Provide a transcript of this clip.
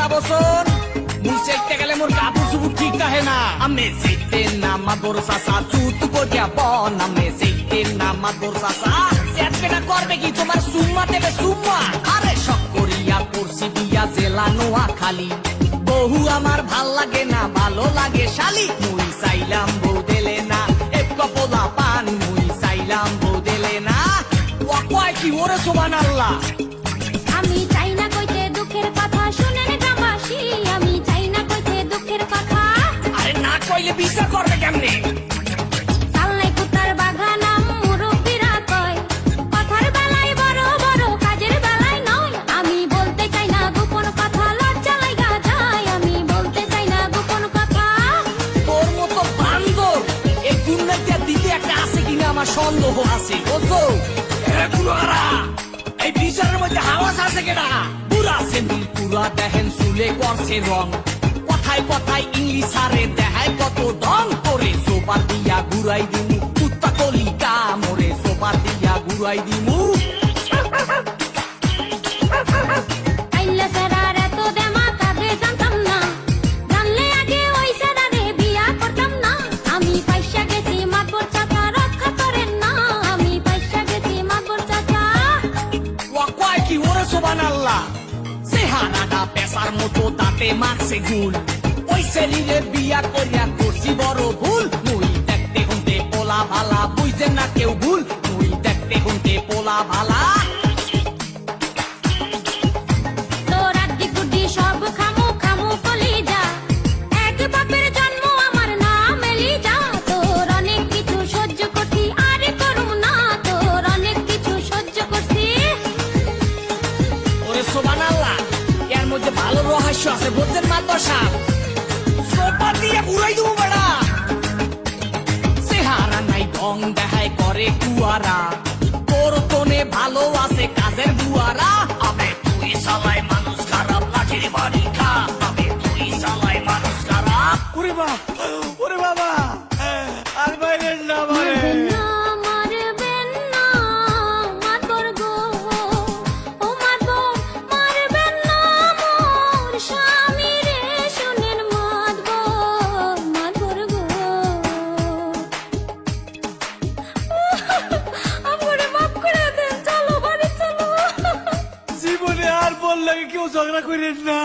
কথা বসন মুই চেকতে গেলে মোর কাপড় চুপুর ঠিক থাকে না আমি চেকতে না মাদর চাচা চুত করিয়া বন আমি চেকতে না মাদর চাচা চেকটা করবে কি তোমার সুম্মা দেবে সুম্মা আরে শক করিয়া করছি দিয়া জেলা নোয়া খালি বহু আমার ভাল লাগে না ভালো লাগে শালি মুই চাইলাম বউ দিলে না এক কপলা পান মুই চাইলাম বউ দিলে না ও কয় কি ওরে সুবহানাল্লাহ আমি চাই না কইতে দুঃখের কথা শুনেন গ্রামবাসী আমি চাই না কইতে দুঃখের কথা আরে না কইলে বিচার করবে কেমনে চালনাই কুতার বাগানাম মুরব্বিরা কয় কথার বেলায় বড় বড় কাজের বেলায় নয় আমি বলতে চাই না গোপন কথা লজ্জা লাগা যায় আমি বলতে চাই না গোপন কথা তোর মতো বান্দর এই দুনিয়াতে দিতে একটা আছে কিনা আমার সন্দেহ আছে বুঝছো এগুলো আরা এই বিচারের মধ্যে হাওয়াস আছে কেডা পুরা সেন্দিল পুরা দেখেন চুলে করছে রং কথায় কথায় ইংলিশ আরে দেখায় কত দম করে সোপার দিয়া ঘুরাই দিমু কুত্তা কলিকা মোরে সোপার দিয়া ঘুরাই দিমু আইলা সারার এত দেমা কাবে জানতাম না জানলে আগে ওই সারারে বিয়া করতাম না আমি পয়সা গেছি মাতবর চাচা রক্ষা করেন না আমি পয়সা গেছি মাতবর চাচা ও কয় কি ওরে সুবহানাল্লাহ চেহারাটা পেশার মতো দাঁতে মারছে গুল ওই ছেলিরে বিয়া করিয়া করছি বড় ভুল মুই দেখতে হুনতে পোলা ভালা বুঝছেন না কেউ ভুল মুই দেখতে হুনতে পোলা ভালা তোর আড্ডি গুড্ডি সব খামু খামু কলি যা এক বাপের জন্ম আমার নাম এলিজা তোর অনেক কিছু সহ্য করছি আরে করুম না তোর অনেক কিছু সহ্য করছি ওরে সুবহানাল্লাহ এর মধ্যে ভালো রহস্য আছে বুঝছেন মাতর সাহেব সোপা দিয়ে ঘুরাই দেবো বেড়া চেহারা নাই ঢং দেখায় করে কুয়ারা তোর তোনে ভালো আছে কাজের বুয়ারা আবে তুই সালাই মানুষ খারাপ লাঠির বাড়ি খা আবে তুই সালাই মানুষ খারাপ ওরে বাবা আর বাইরের না মারবেন না মারবেন না মাতবর গো ও মাতবর মারবেন না মোর স্বামী রে শুনেন মাতবর গো আমারে মাফ করে দেন চলো বাড়ি চলো জীবনে আর বললে কেউ ঝগড়া করেন না